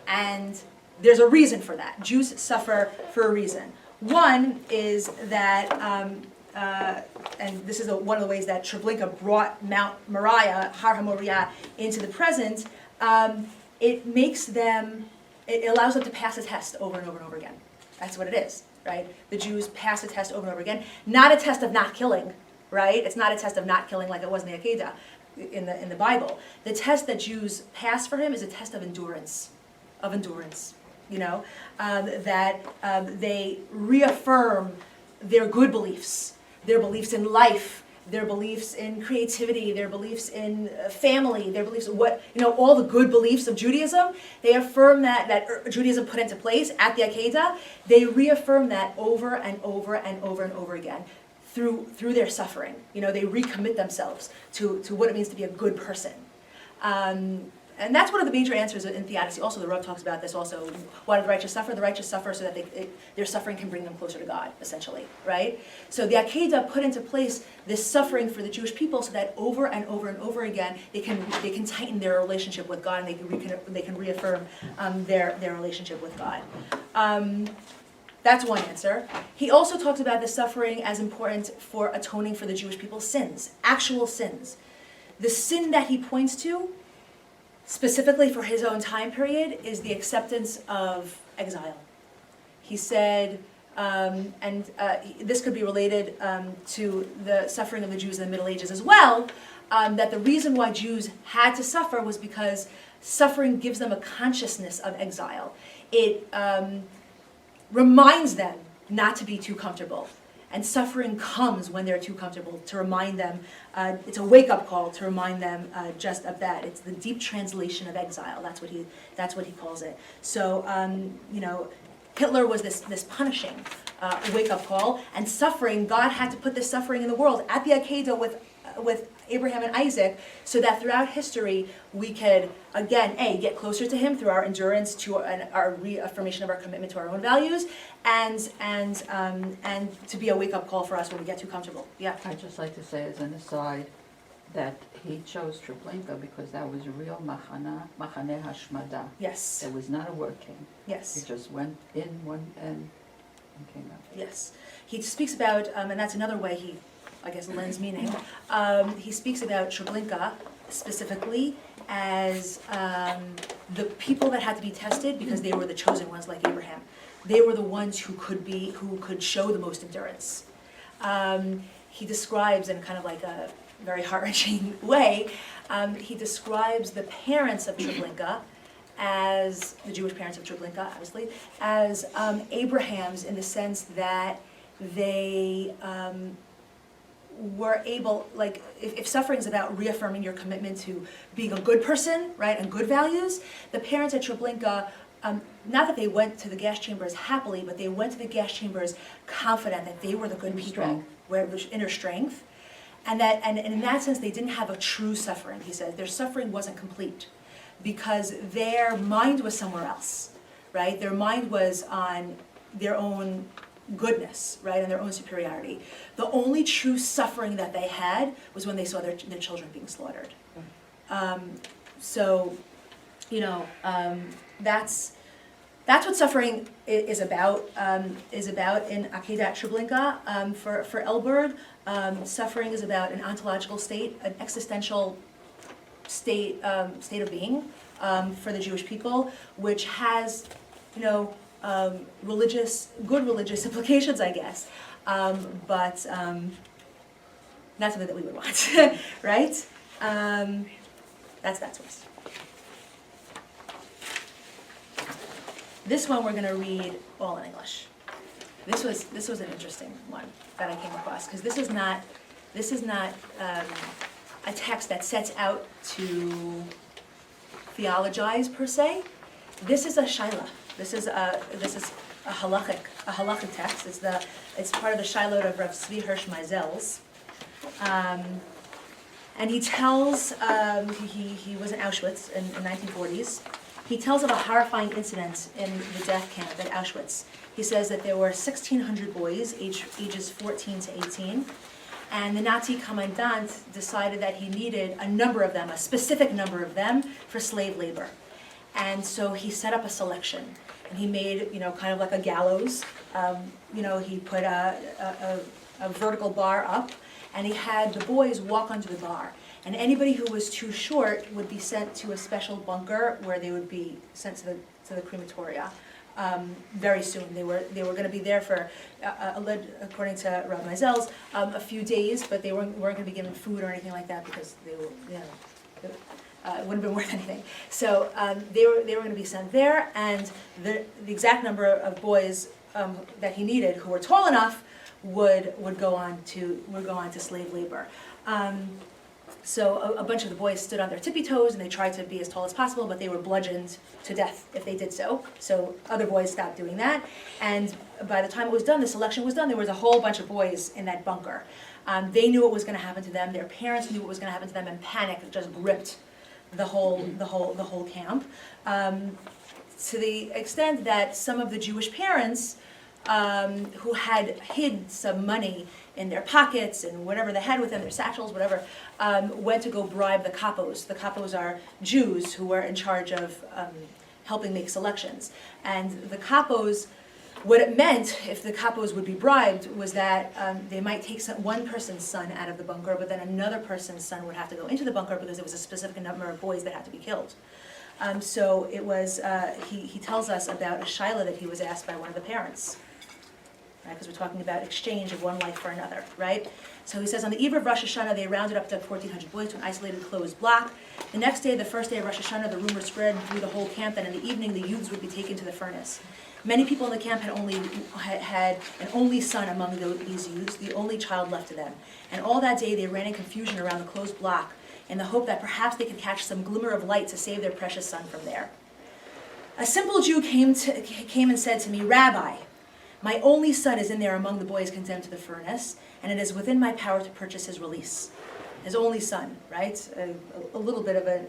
And there's a reason for that. Jews suffer for a reason. One is that, and this is one of the ways that Treblinka brought Mount Moriah, Har HaMoriah, into the present, it allows them to pass a test over and over and over again. That's what it is, right? The Jews pass a test over and over again. Not a test of not killing, right? It's not a test of not killing like it was in the Akedah in the Bible. The test that Jews pass for him is a test of endurance. That they reaffirm their good beliefs, their beliefs in life, their beliefs in creativity, their beliefs in family, their beliefs in all the good beliefs of Judaism. They affirm that Judaism put into place at the Akedah. They reaffirm that over and over and over and over again through their suffering. They recommit themselves to what it means to be a good person. and that's one of the major answers in theodicy. Also, the Rav talks about this also. Why do the righteous suffer? The righteous suffer so that their suffering can bring them closer to God, essentially, right? So the Akedah put into place this suffering for the Jewish people so that over and over and over again, they can tighten their relationship with God, and they can reaffirm their relationship with God. That's one answer. He also talks about the suffering as important for atoning for the Jewish people's sins, actual sins. The sin that he points to, specifically for his own time period, is the acceptance of exile. He said, this could be related to the suffering of the Jews in the Middle Ages as well, that the reason why Jews had to suffer was because suffering gives them a consciousness of exile. It reminds them not to be too comfortable. And suffering comes when they're too comfortable, to remind them, it's a wake-up call to remind them just of that. It's the deep translation of exile. That's what he calls it. So, Hitler was this punishing wake-up call, and suffering, God had to put this suffering in the world at the Akedah with Abraham and Isaac, so that throughout history we could, again, get closer to him through our endurance, to our reaffirmation of our commitment to our own values, and to be a wake-up call for us when we get too comfortable. Yeah.
I'd just like to say as an aside that he chose Treblinka because that was a real machane hashmada.
Yes.
It was not a working.
Yes.
It just went in one end and came out.
Yes. He speaks about, and that's another way he, I guess, lends meaning. He speaks about Treblinka specifically as the people that had to be tested because they were the chosen ones, like Abraham. They were the ones who could show the most endurance. He describes in kind of like a very heart-wrenching way, he describes the parents of Treblinka as, the Jewish parents of Treblinka, obviously, as Abraham's, in the sense that they were able, like, if suffering is about reaffirming your commitment to being a good person, right, and good values, the parents at Treblinka, not that they went to the gas chambers happily, but they went to the gas chambers confident that they were the good people, where there's inner strength, and in that sense they didn't have a true suffering. He says their suffering wasn't complete because their mind was somewhere else, right? Their mind was on their own goodness, right, and their own superiority. The only true suffering that they had was when they saw their children being slaughtered. So, that's what suffering is about in Akedah Treblinka. For Elberg, suffering is about an ontological state, an existential state of being for the Jewish people, which has, good religious implications, I guess, but not something that we would want, right? That's that source. This one we're going to read all in English. This was an interesting one that I came across, because this is not a text that sets out to theologize per se. This is a shaila. This is a halachic text. It's part of the shailot of Rav Tzvi Hirsch Meisel's. And he tells, he was in Auschwitz in the 1940s. He tells of a horrifying incident in the death camp at Auschwitz. He says that there were 1,600 boys, ages 14 to 18, and the Nazi commandant decided that he needed a number of them, a specific number of them, for slave labor. And so he set up a selection, and he made, kind of like a gallows. He put a vertical bar up, and he had the boys walk onto the bar. And anybody who was too short would be sent to a special bunker where they would be sent to the crematoria very soon. They were going to be there for, according to Rav Meisel's, a few days, but they weren't going to be given food or anything like that because they were, it wouldn't have been worth anything. So they were going to be sent there, and the exact number of boys that he needed who were tall enough would go on to slave labor. So a bunch of the boys stood on their tippy toes and they tried to be as tall as possible, but they were bludgeoned to death if they did so. So other boys stopped doing that. And by the time it was done, the selection was done, there was a whole bunch of boys in that bunker. They knew what was going to happen to them. Their parents knew what was going to happen to them, and panic just gripped the whole camp, to the extent that some of the Jewish parents who had hid some money in their pockets and whatever they had with them, their satchels, whatever, went to go bribe the capos. The capos are Jews who were in charge of helping make selections. And the capos, what it meant, if the capos would be bribed, was that they might take one person's son out of the bunker, but then another person's son would have to go into the bunker because there was a specific number of boys that had to be killed. So it was, he tells us about a shaila that he was asked by one of the parents, right? Because we're talking about exchange of one life for another, right? So he says, on the eve of Rosh Hashanah, they rounded up to 1,400 boys to an isolated closed block. The next day, the first day of Rosh Hashanah, the rumor spread through the whole camp that in the evening, the youths would be taken to the furnace. Many people in the camp had an only son among these youths, the only child left to them. And all that day, they ran in confusion around the closed block in the hope that perhaps they could catch some glimmer of light to save their precious son from there. A simple Jew came and said to me, "Rabbi, my only son is in there among the boys condemned to the furnace, and it is within my power to purchase his release." His only son, right? A little bit of an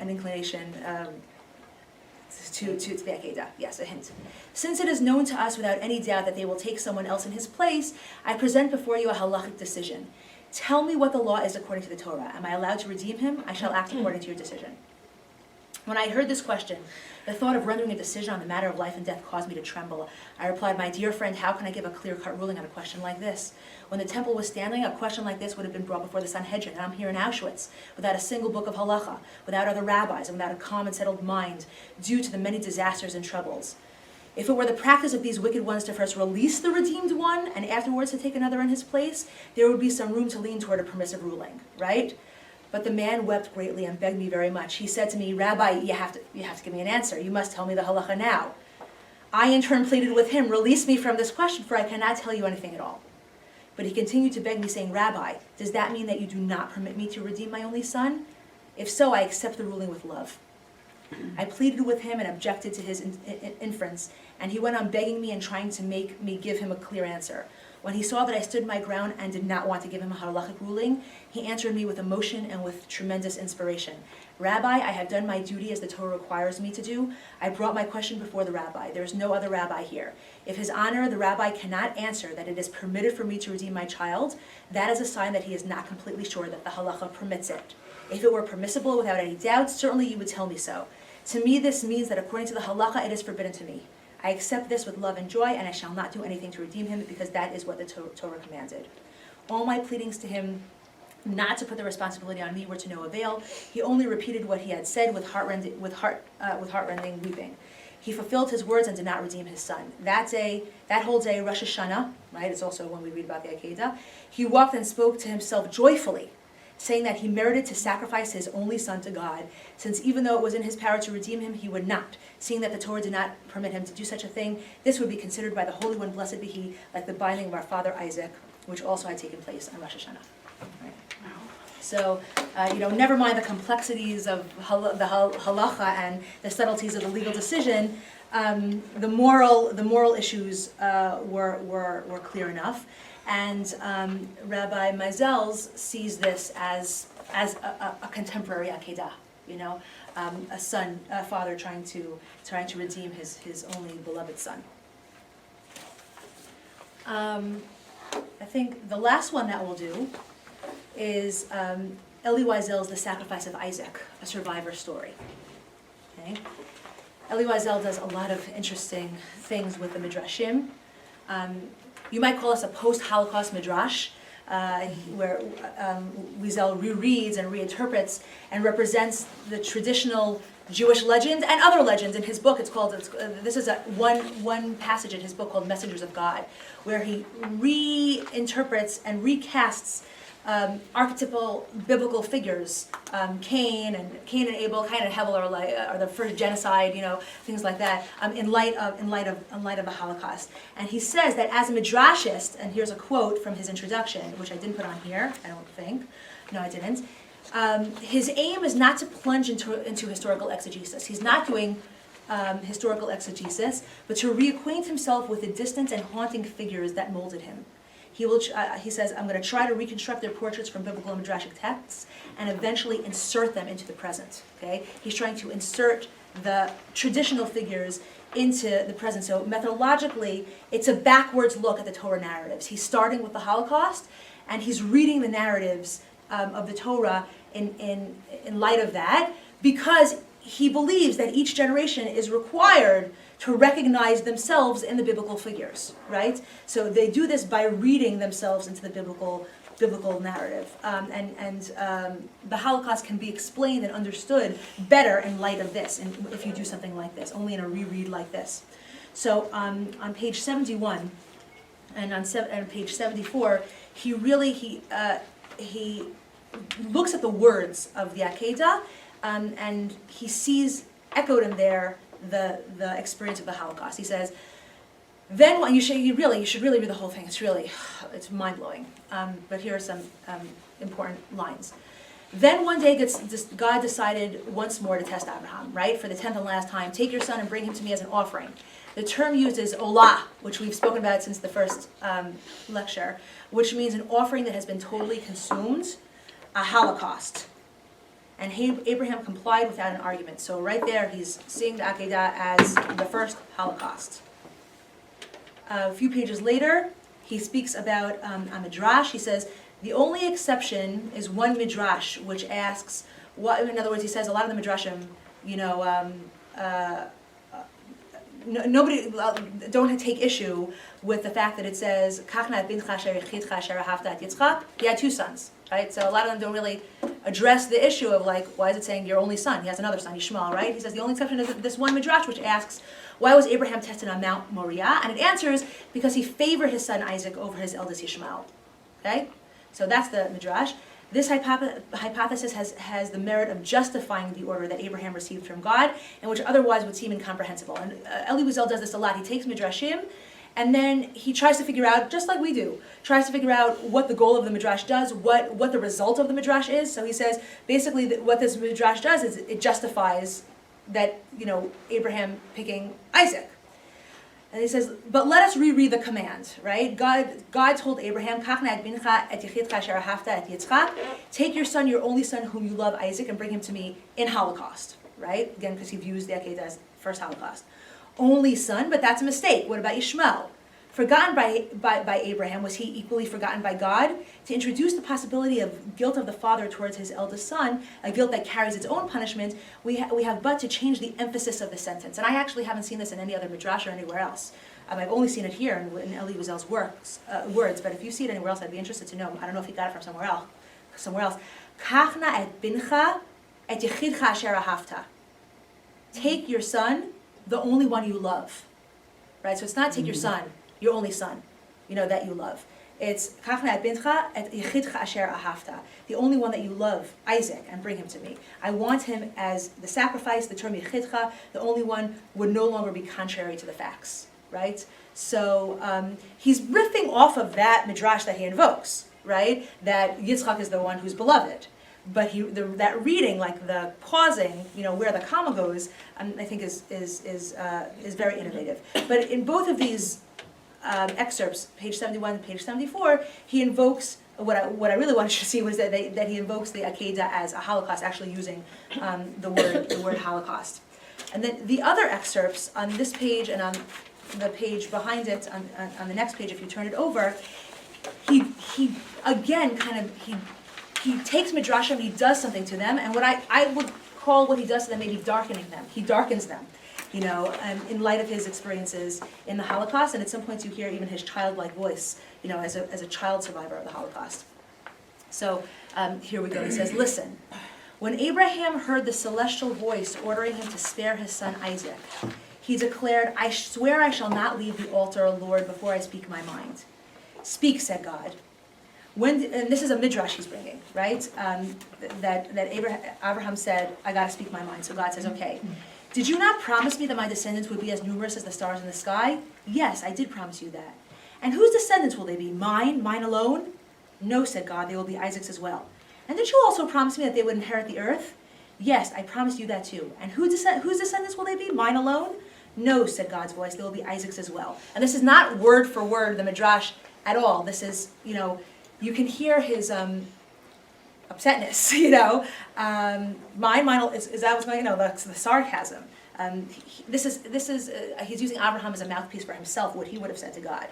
inclination to the Akedah. Yes, a hint. "Since it is known to us without any doubt that they will take someone else in his place, I present before you a halachic decision. Tell me what the law is according to the Torah. Am I allowed to redeem him? I shall act according to your decision." When I heard this question, the thought of rendering a decision on the matter of life and death caused me to tremble. I replied, "My dear friend, how can I give a clear-cut ruling on a question like this? When the temple was standing, a question like this would have been brought before the Sanhedrin, and I'm here in Auschwitz, without a single book of halacha, without other rabbis, and without a calm and settled mind, due to the many disasters and troubles. If it were the practice of these wicked ones to first release the redeemed one, and afterwards to take another in his place, there would be some room to lean toward a permissive ruling," right? But the man wept greatly and begged me very much. He said to me, "Rabbi, you have to give me an answer. You must tell me the halacha now." I in turn pleaded with him, "Release me from this question, for I cannot tell you anything at all." But he continued to beg me, saying, "Rabbi, does that mean that you do not permit me to redeem my only son? If so, I accept the ruling with love." I pleaded with him and objected to his inference, and he went on begging me and trying to make me give him a clear answer. When he saw that I stood my ground and did not want to give him a halachic ruling, he answered me with emotion and with tremendous inspiration. "Rabbi, I have done my duty as the Torah requires me to do. I brought my question before the rabbi. There is no other rabbi here. If his honor, the rabbi, cannot answer that it is permitted for me to redeem my child, that is a sign that he is not completely sure that the halacha permits it. If it were permissible without any doubt, certainly you would tell me so. To me, this means that according to the halacha, it is forbidden to me. I accept this with love and joy, and I shall not do anything to redeem him, because that is what the Torah commanded." All my pleadings to him not to put the responsibility on me were to no avail. He only repeated what he had said with heartrending weeping. He fulfilled his words and did not redeem his son. That whole day, Rosh Hashanah, right, it's also when we read about the Akedah, he walked and spoke to himself joyfully, saying that he merited to sacrifice his only son to God, since even though it was in his power to redeem him, he would not. Seeing that the Torah did not permit him to do such a thing, this would be considered by the Holy One, blessed be he, like the binding of our father Isaac, which also had taken place on Rosh Hashanah. Right. So, never mind the complexities of the halacha and the subtleties of the legal decision, the moral issues were clear enough. And Rabbi Meisels sees this as a contemporary Akedah, a father trying to redeem his only beloved son. I think the last one that we'll do is Elie Wiesel's The Sacrifice of Isaac, a survivor story. Okay? Elie Wiesel does a lot of interesting things with the Midrashim. You might call us a post-Holocaust Midrash, where Wiesel rereads and reinterprets and represents the traditional Jewish legends and other legends in his book. This is one passage in his book called Messengers of God, where he reinterprets and recasts archetypal biblical figures. Cain and Abel, Cain and Hevel are the first genocide, things like that, in light of the Holocaust. And he says that as a midrashist, and here's a quote from his introduction, which I didn't put on here, I don't think. No, I didn't. His aim is not to plunge into historical exegesis. He's not doing historical exegesis, but to reacquaint himself with the distant and haunting figures that molded him. He says, I'm going to try to reconstruct their portraits from biblical and midrashic texts and eventually insert them into the present. Okay, he's trying to insert the traditional figures into the present. So methodologically, it's a backwards look at the Torah narratives. He's starting with the Holocaust, and he's reading the narratives of the Torah in light of that, because he believes that each generation is required to recognize themselves in the biblical figures, right? So they do this by reading themselves into the biblical narrative. The Holocaust can be explained and understood better in light of this, and if you do something like this, only in a reread like this. So on page 71 and on page 74, he looks at the words of the Akedah, and he sees echoed in there the experience of the Holocaust. He says, then when you should really read the whole thing. It's mind-blowing. But here are some important lines. Then one day God decided once more to test Abraham, right? For the 10th and last time, take your son and bring him to me as an offering. The term used is olah, which we've spoken about since the first lecture, which means an offering that has been totally consumed, a holocaust. And Abraham complied without an argument. So right there, he's seeing the Akedah as the first holocaust. A few pages later, he speaks about a midrash. He says, the only exception is one midrash, which asks, in other words, he says a lot of the midrashim, nobody, don't take issue with the fact that it says, he had two sons, right? So a lot of them don't really address the issue of why is it saying your only son? He has another son, Ishmael, right? He says the only exception is this one midrash, which asks, why was Abraham tested on Mount Moriah? And it answers, because he favored his son Isaac over his eldest Ishmael. Okay? So that's the midrash. This hypothesis has the merit of justifying the order that Abraham received from God, and which otherwise would seem incomprehensible. And Elie Wiesel does this a lot. He takes midrashim, and then he tries to figure out, just like we do, tries to figure out what the goal of the midrash does, what the result of the midrash is. So he says, basically, that what this midrash does is it justifies that, Abraham picking Isaac. And he says, but let us reread the command, right? God told Abraham, take your son, your only son, whom you love, Isaac, and bring him to me in Holocaust, right? Again, because he views the Akedah as first Holocaust. Only son, but that's a mistake. What about Ishmael? Forgotten by Abraham, was he equally forgotten by God? To introduce the possibility of guilt of the father towards his eldest son, a guilt that carries its own punishment, we have but to change the emphasis of the sentence. And I actually haven't seen this in any other midrash or anywhere else. I've only seen it here in Elie Wiesel's words, but if you see it anywhere else, I'd be interested to know. I don't know if he got it from somewhere else. Kachna et bincha et yechidcha asher ahavta. Take your son, the only one you love. Right? So it's not take your son, your only son, that you love. It's kachna et bincha et yechidcha asher ahavta, the only one that you love, Isaac, and bring him to me. I want him as the sacrifice. The term yechidcha, the only one, would no longer be contrary to the facts, right? So he's riffing off of that midrash that he invokes, right? That Yitzchak is the one who's beloved. But that reading, like the pausing, where the comma goes, I think is very innovative. But in both of these excerpts, page 71 and page 74, he invokes what I really wanted you to see was that he invokes the Akedah as a Holocaust, actually using the word Holocaust. And then the other excerpts on this page and on the page behind it, on the next page, if you turn it over, he again he takes midrashim, he does something to them, and what I would call what he does to them maybe darkening them. He darkens them, in light of his experiences in the Holocaust, and at some points you hear even his childlike voice, as a child survivor of the Holocaust. So here we go. He says, listen, when Abraham heard the celestial voice ordering him to spare his son Isaac, he declared, I swear I shall not leave the altar, Lord, before I speak my mind. Speak, said God. And this is a midrash he's bringing, right? That Abraham said, I got to speak my mind. So God says, okay. Did you not promise me that my descendants would be as numerous as the stars in the sky? Yes, I did promise you that. And whose descendants will they be? Mine alone? No, said God, they will be Isaac's as well. And did you also promise me that they would inherit the earth? Yes, I promised you that too. And whose descendants will they be? Mine alone? No, said God's voice, they will be Isaac's as well. And this is not word for word the midrash at all. This is, you can hear his upsetness, mine is that was going, the sarcasm. He's using Abraham as a mouthpiece for himself, what he would have said to God.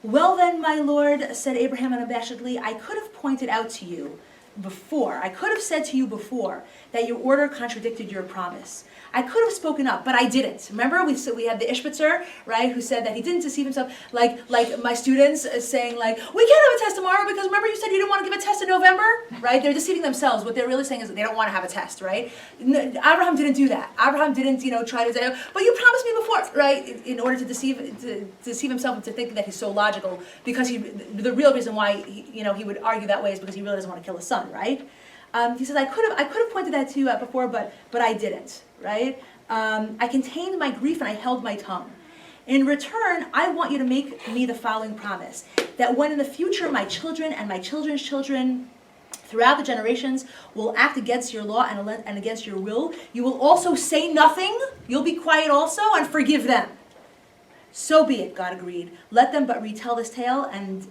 Well then, my Lord, said Abraham unabashedly, I could have pointed out to you before, I could have said to you before that your order contradicted your promise. I could have spoken up, but I didn't. Remember, we had the Ishbitzer, right, who said that he didn't deceive himself, like my students saying, like, we can't have a test tomorrow because remember you said you didn't want to give a test in November, right? They're deceiving themselves. What they're really saying is that they don't want to have a test, right? Abraham didn't do that. Abraham didn't, try to say, but you promised me before, right? In order to deceive himself and to think that he's so logical, because the real reason why he would argue that way is because he really doesn't want to kill his son, right? He says, I could have pointed that to you before, but I didn't, right? I contained my grief and I held my tongue. In return, I want you to make me the following promise, that when in the future my children and my children's children throughout the generations will act against your law and against your will, you will also say nothing, you'll be quiet also, and forgive them. So be it, God agreed. Let them but retell this tale, and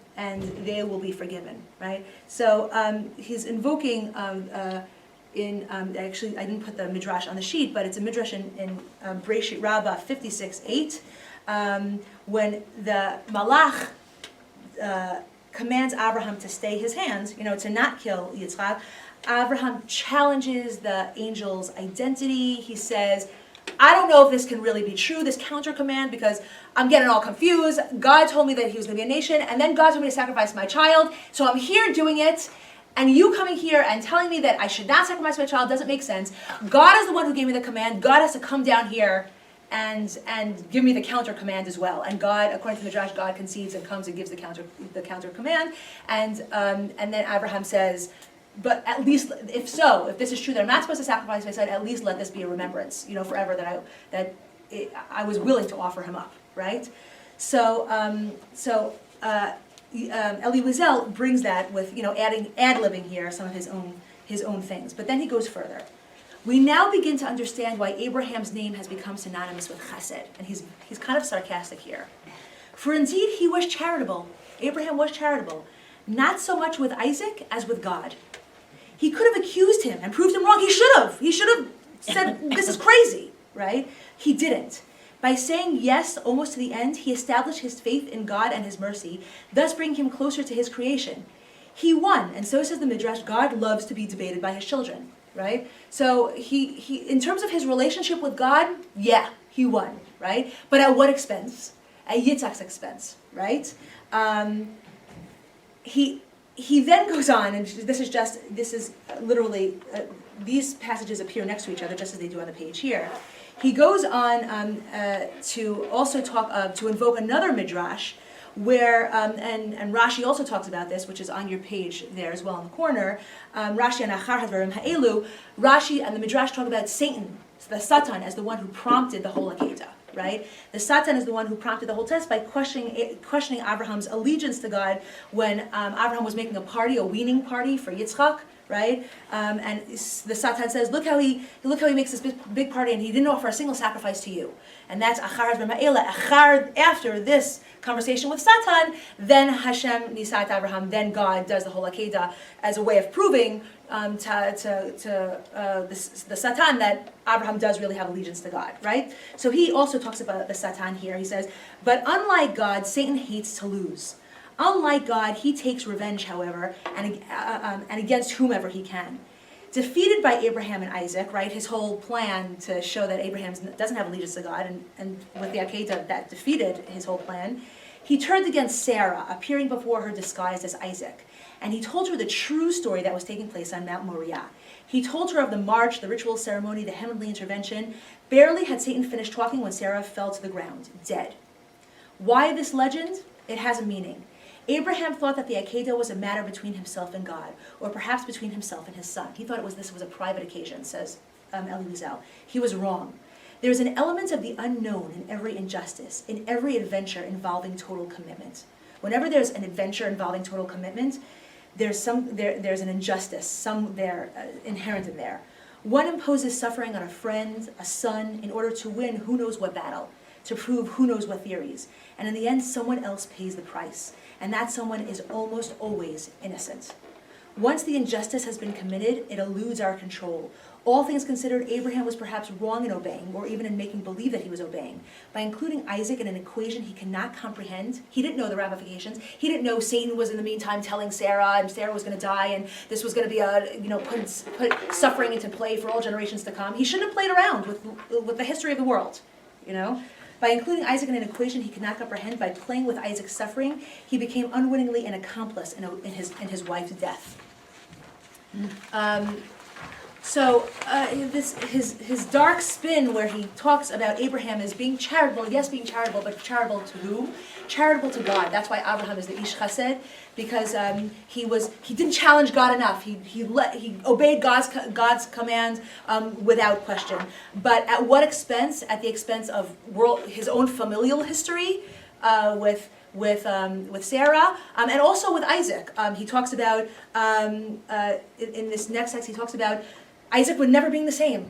they will be forgiven, right? So he's invoking actually, I didn't put the midrash on the sheet, but it's a midrash in Breshit Rabbah 56:8, when the malach commands Abraham to stay his hand, to not kill Yitzchak. Abraham challenges the angel's identity. He says, I don't know if this can really be true, this counter command, because I'm getting all confused. God told me that he was going to be a nation, and then God told me to sacrifice my child, so I'm here doing it, and you coming here and telling me that I should not sacrifice my child doesn't make sense. God is the one who gave me the command. God has to come down here and give me the counter command as well. And God, according to the Midrash, God concedes and comes and gives the counter command. And then Abraham says, but at least, if this is true that I'm not supposed to sacrifice my son, at least let this be a remembrance, forever that I was willing to offer him up, right? So Eli Wiesel brings that with, adding ad-libbing here some of his own things. But then he goes further. We now begin to understand why Abraham's name has become synonymous with chesed, and he's kind of sarcastic here. For indeed, he was charitable. Abraham was charitable, not so much with Isaac as with God. He could have accused him and proved him wrong. He should have said, this is crazy, right? He didn't. By saying yes almost to the end, he established his faith in God and his mercy, thus bringing him closer to his creation. He won, and so says the Midrash, God loves to be debated by his children, right? So he in terms of his relationship with God, yeah, he won, right? But at what expense? At Yitzhak's expense, right? He then goes on, and this is literally, these passages appear next to each other just as they do on the page here. He goes on to also talk, to invoke another midrash, where, and Rashi also talks about this, which is on your page there as well in the corner. Rashi and Achar Hadvarim Ha'elu, Rashi and the midrash talk about Satan, the Satan, as the one who prompted the whole Akedah. Right? The Satan is the one who prompted the whole test by questioning Abraham's allegiance to God when Abraham was making a weaning party for Yitzchak, right? And the Satan says, look how he makes this big party and he didn't offer a single sacrifice to you. And that's Achar after this conversation with Satan, then Hashem Nisat Abraham, then God does the whole Akedah as a way of proving the Satan that Abraham does really have allegiance to God, right? So he also talks about the Satan here. He says, but unlike God, Satan hates to lose. Unlike God, he takes revenge, however, and against whomever he can. Defeated by Abraham and Isaac, right, his whole plan to show that Abraham doesn't have allegiance to God, and with the Akedah that defeated his whole plan, he turned against Sarah, appearing before her disguised as Isaac. And he told her the true story that was taking place on Mount Moriah. He told her of the march, the ritual ceremony, the heavenly intervention. Barely had Satan finished talking when Sarah fell to the ground, dead. Why this legend? It has a meaning. Abraham thought that the Akedah was a matter between himself and God, or perhaps between himself and his son. He thought this was a private occasion, says Eli Wiesel. He was wrong. There is an element of the unknown in every injustice, in every adventure involving total commitment. Whenever there's an adventure involving total commitment, there's an injustice, inherent in there. One imposes suffering on a friend, a son, in order to win who knows what battle, to prove who knows what theories. And in the end, someone else pays the price. and that someone is almost always innocent. Once the injustice has been committed, it eludes our control. All things considered, Abraham was perhaps wrong in obeying, or even in making believe that he was obeying. By including Isaac in an equation he cannot comprehend, he didn't know the ramifications. He didn't know Satan was in the meantime telling Sarah, and Sarah was going to die, and this was going to be put suffering into play for all generations to come. He shouldn't have played around with the history of the world, By including Isaac in an equation he could not comprehend, by playing with Isaac's suffering, he became unwittingly an accomplice in his wife's death. His dark spin where he talks about Abraham as being charitable, yes, being charitable, but charitable to whom? Charitable to God. That's why Abraham is the Ish Chesed, because he didn't challenge God enough. He obeyed God's command without question. But at what expense? At the expense of his own familial history with Sarah, and also with Isaac. He talks about, in this next text, he talks about Isaac would never being the same.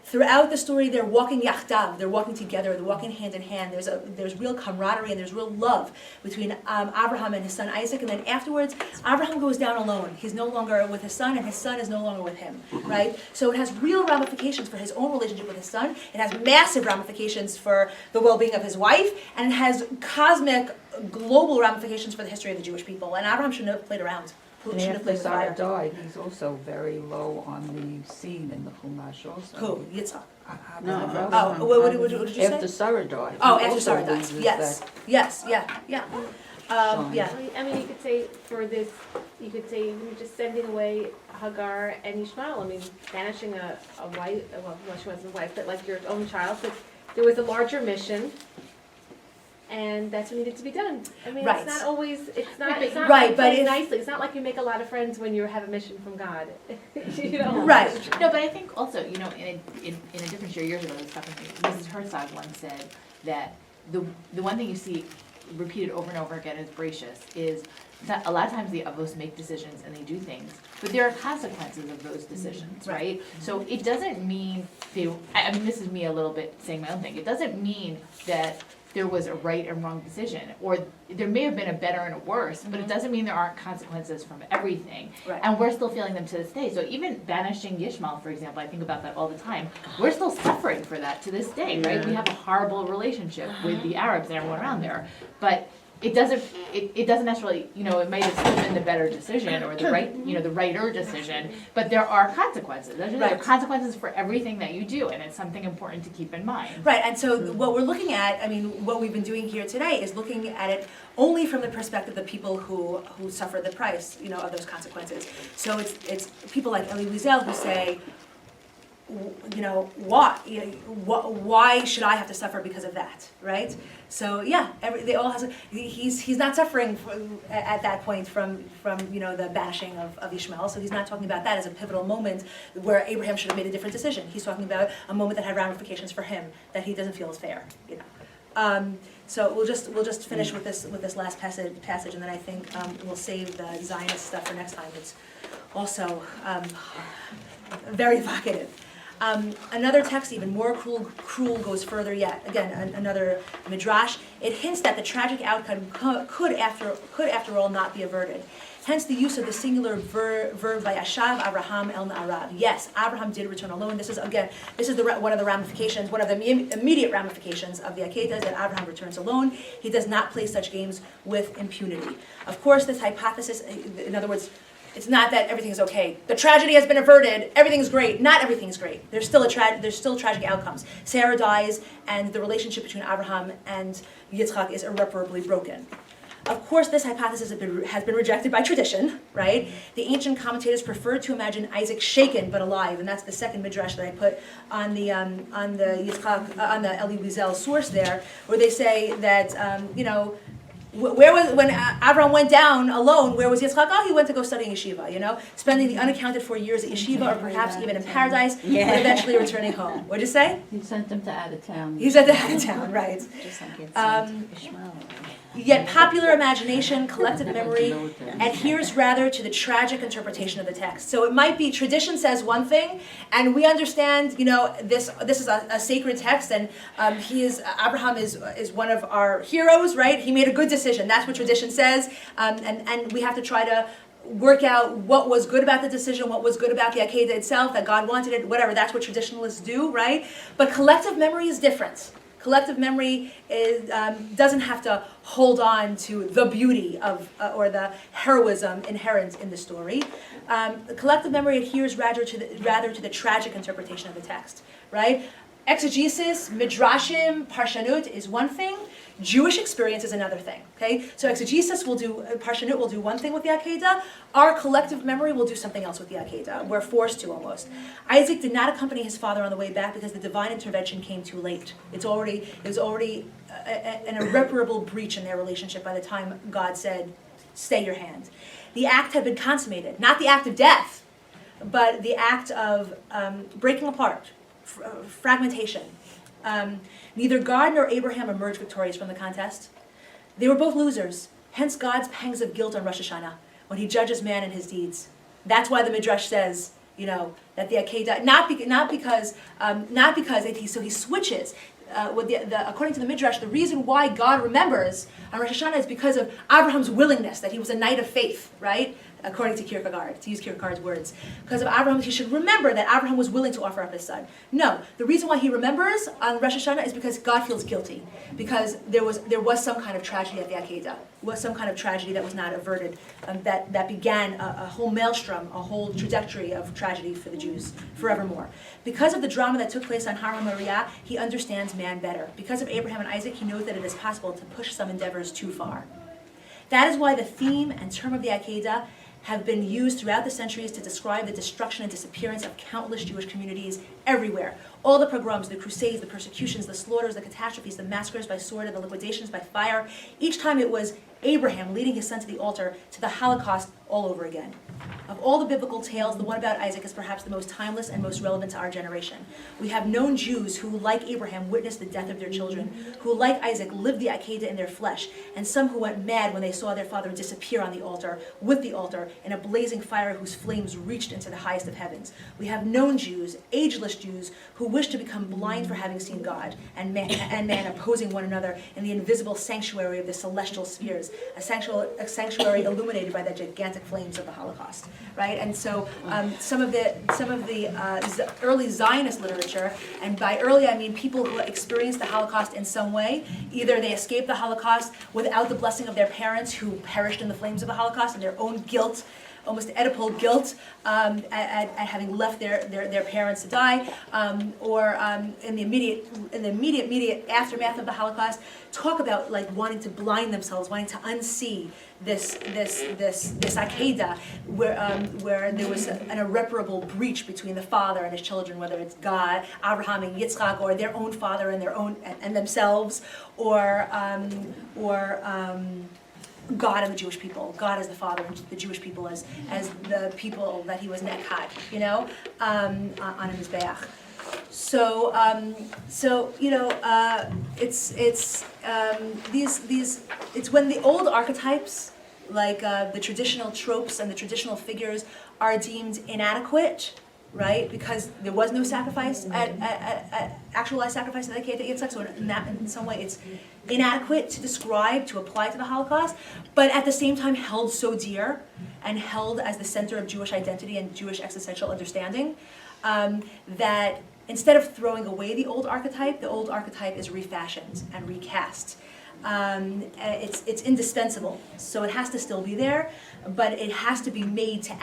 Throughout the story, they're walking yachdav, they're walking together, they're walking hand in hand. There's real camaraderie and there's real love between Abraham and his son Isaac. And then afterwards, Abraham goes down alone. He's no longer with his son, and his son is no longer with him, right? So it has real ramifications for his own relationship with his son. It has massive ramifications for the well-being of his wife, and it has cosmic, global ramifications for the history of the Jewish people. And Abraham shouldn't have played around.
And after Sarah died, he's also very low on the scene in the Chumash also.
Who? Yitzhak.
No,
What did you say?
after Sarah died.
Oh,
he
after
also
Sarah dies.
loses
Yes.
that
Yes. Yeah.
shine.
Yeah.
I mean, you could say for this, you could say even just sending away Hagar and Ishmael. I mean, banishing a wife, well, she wasn't a wife, but like your own child. But there was a larger mission, and that's what needed to be done. I mean,
Right.
it's not always, it's not
Right,
like
but
playing
if-
nicely. It's not like you make a lot of friends when you have a mission from God.
Right.
No, but I think also, in a different show years ago, Mrs. Herzog once said that the one thing you see repeated over and over again is gracious is that a lot of times the avos make decisions and they do things, but there are consequences of those decisions, right? So it doesn't mean I mean, this is me a little bit saying my own thing. It doesn't mean that there was a right and wrong decision, or there may have been a better and a worse, but it doesn't mean there aren't consequences from everything.
Right.
And we're still feeling them to this day. So even banishing Yishmael, for example, I think about that all the time. We're still suffering for that to this day, right? We have a horrible relationship with the Arabs and everyone around there. But it doesn't necessarily, it might have still been the better decision or the right, the righter decision, but there are consequences. There are consequences for everything that you do, and it's something important to keep in mind.
Right, and so what we're looking at, what we've been doing here today is looking at it only from the perspective of the people who suffer the price, of those consequences. So it's people like Elie Wiesel who say, why should I have to suffer because of that, right? So yeah, they all he's not suffering at that point from the banishing of Ishmael. So he's not talking about that as a pivotal moment where Abraham should have made a different decision. He's talking about a moment that had ramifications for him that he doesn't feel is fair. So we'll just finish with this last passage, and then I think we'll save the Zionist stuff for next time. It's also very evocative. Another text, even more cruel, goes further yet. Again, another midrash. It hints that the tragic outcome could, after all, not be averted. Hence the use of the singular verb vayashav Abraham el Na'arav. Yes, Abraham did return alone. This is one of the ramifications, one of the immediate ramifications of the Akedah, is that Abraham returns alone. He does not play such games with impunity. Of course, this hypothesis, in other words, it's not that everything is okay. The tragedy has been averted. Everything's great. Not everything's great. There's still tragic outcomes. Sarah dies, and the relationship between Abraham and Yitzchak is irreparably broken. Of course, this hypothesis has been rejected by tradition, right? The ancient commentators preferred to imagine Isaac shaken but alive, and that's the second midrash that I put on the Yitzchak on the Elie Wiesel source there, where they say that where was, when Abraham went down alone, where was Yitzchak? Oh, he went to go study in yeshiva, spending the unaccounted for years at yeshiva, or perhaps even in paradise, but eventually returning home. What'd you say?
He sent them to out of town.
He sent them out of town, right.
Just like it's Ishmael.
Yet popular imagination, collective memory, adheres rather to the tragic interpretation of the text. So it might be tradition says one thing, and we understand, this is a sacred text, and Abraham is one of our heroes, right? He made a good decision. That's what tradition says, and we have to try to work out what was good about the decision, what was good about the Akedah itself, that God wanted it, whatever. That's what traditionalists do, right? But collective memory is different. Collective memory doesn't have to hold on to the beauty of or the heroism inherent in the story. Collective memory adheres rather to the tragic interpretation of the text, right? Exegesis, midrashim, parshanut is one thing. Jewish experience is another thing. Okay, so exegesis parshanut will do one thing with the Akedah. Our collective memory will do something else with the Akedah. We're forced to almost. Isaac did not accompany his father on the way back because the divine intervention came too late. It was already an irreparable breach in their relationship by the time God said, "Stay your hand." The act had been consummated, not the act of death, but the act of breaking apart. Fragmentation. Neither God nor Abraham emerged victorious from the contest. They were both losers, hence God's pangs of guilt on Rosh Hashanah, when he judges man and his deeds. That's why the Midrash says, that the Akedah, not because he switches. According to the Midrash, the reason why God remembers on Rosh Hashanah is because of Abraham's willingness, that he was a knight of faith, right? According to Kierkegaard, to use Kierkegaard's words. Because of Abraham, he should remember that Abraham was willing to offer up his son. No, the reason why he remembers on Rosh Hashanah is because God feels guilty. Because there was some kind of tragedy at the Akedah. Was some kind of tragedy that was not averted, that began a whole maelstrom, a whole trajectory of tragedy for the Jews forevermore. Because of the drama that took place on Har Moriah, he understands man better. Because of Abraham and Isaac, he knows that it is possible to push some endeavors too far. That is why the theme and term of the Akedah have been used throughout the centuries to describe the destruction and disappearance of countless Jewish communities everywhere. All the pogroms, the crusades, the persecutions, the slaughters, the catastrophes, the massacres by sword, and the liquidations by fire. Each time it was Abraham leading his son to the altar, to the Holocaust all over again. Of all the biblical tales, the one about Isaac is perhaps the most timeless and most relevant to our generation. We have known Jews who, like Abraham, witnessed the death of their children, who, like Isaac, lived the Akedah in their flesh, and some who went mad when they saw their father disappear on the altar, with the altar, in a blazing fire whose flames reached into the highest of heavens. We have known Jews, ageless Jews, who wished to become blind for having seen God, and man opposing one another in the invisible sanctuary of the celestial spheres, a sanctuary illuminated by the gigantic flames of the Holocaust. Right, and so some of the early Zionist literature, and by early I mean people who experienced the Holocaust in some way. Either they escaped the Holocaust without the blessing of their parents, who perished in the flames of the Holocaust, and their own guilt, almost Oedipal guilt, at having left their parents to die, or in the immediate aftermath of the Holocaust, talk about like wanting to blind themselves, wanting to unsee this Akedah, where there was an irreparable breach between the father and his children, whether it's God, Abraham and Yitzchak, or their own father and themselves, or God and the Jewish people, God as the father and the Jewish people as the people that he was nekad, on a mizbeach. So it's when the old archetypes, like the traditional tropes and the traditional figures, are deemed inadequate, right? Because there was no sacrifice, actualized sacrifice at Yitzchak, so in some way it's inadequate to describe, to apply to the Holocaust, but at the same time held so dear and held as the center of Jewish identity and Jewish existential understanding, that instead of throwing away the old archetype is refashioned and recast. It's indispensable, so it has to still be there, but it has to be made to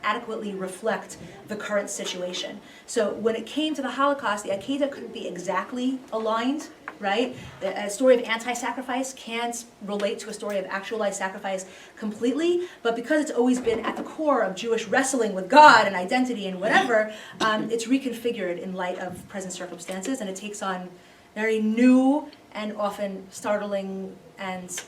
adequately reflect the current situation. So when it came to the Holocaust, the Akedah couldn't be exactly aligned, right? A story of anti-sacrifice can't relate to a story of actualized sacrifice completely, but because it's always been at the core of Jewish wrestling with God and identity and whatever, it's reconfigured in light of present circumstances, and it takes on very new and often startling and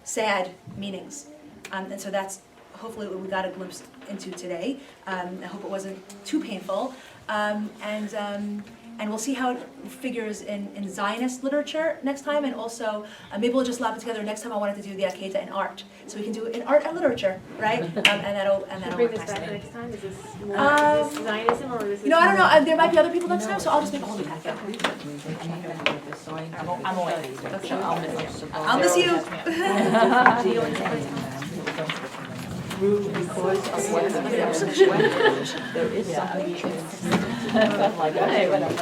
sad meanings. And so that's hopefully what we got a glimpse into today. I hope it wasn't too painful. And and we'll see how it figures in Zionist literature next time, and also maybe we'll just lab it together. Next time I wanted to do the Akedah in art, so we can do it in art and literature, right? And that'll
Bring
work
this back
nicely.
next time, is this more,
Um,
is this Zionism or is this?
You know, I don't know. There might be other people next time, so I'll just make a whole new packet.
I'm away.
Okay.
I'll miss you.
I'll miss you.
Because of what there is something.
Hey, whatever.